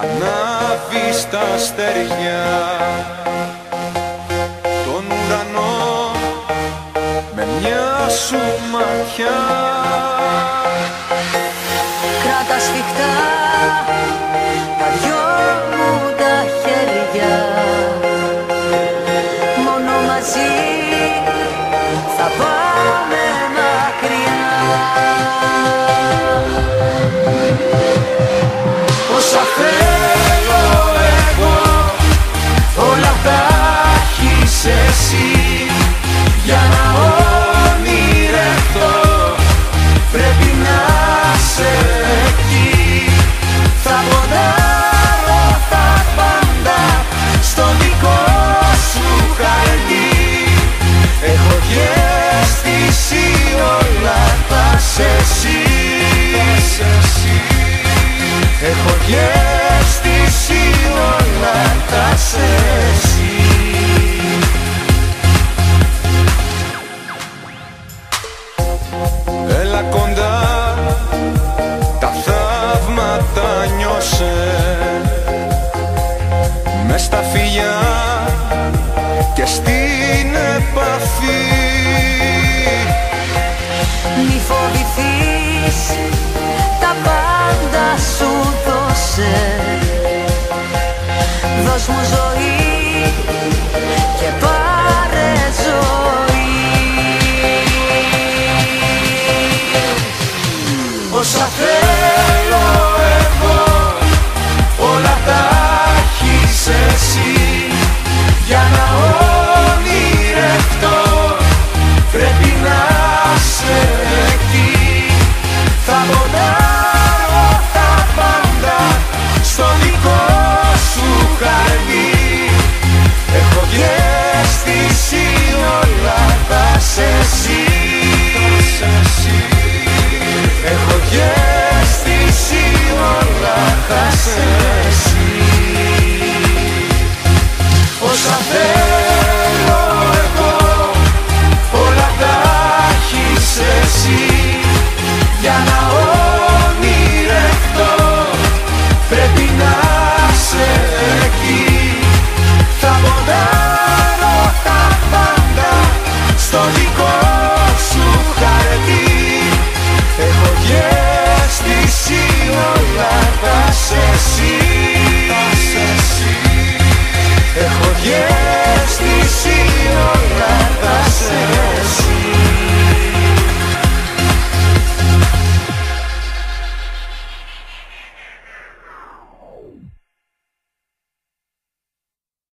ανάβει στα αστέρια τον ουρανό με μια σου ματιά. Κράτα σφιχτά τα δυο μου τα χέρια, μόνο μαζί θα πάμε μακριά. Όσα θέλω εγώ όλα τα έχεις εσύ, για να ονειρευτώ πρέπει να σε εκεί. Θα ποντάρω τα πάντα στο δικό σου χαρτί, έχω και αίσθηση όλα θα σε εσύ. Έχω και αίσθηση όλα θα σε εσύ. Έλα κοντά, τα θαύματα νιώσε μες στα φιλιά και στην επαφή. Μη φοβηθείς, τα πάντα σου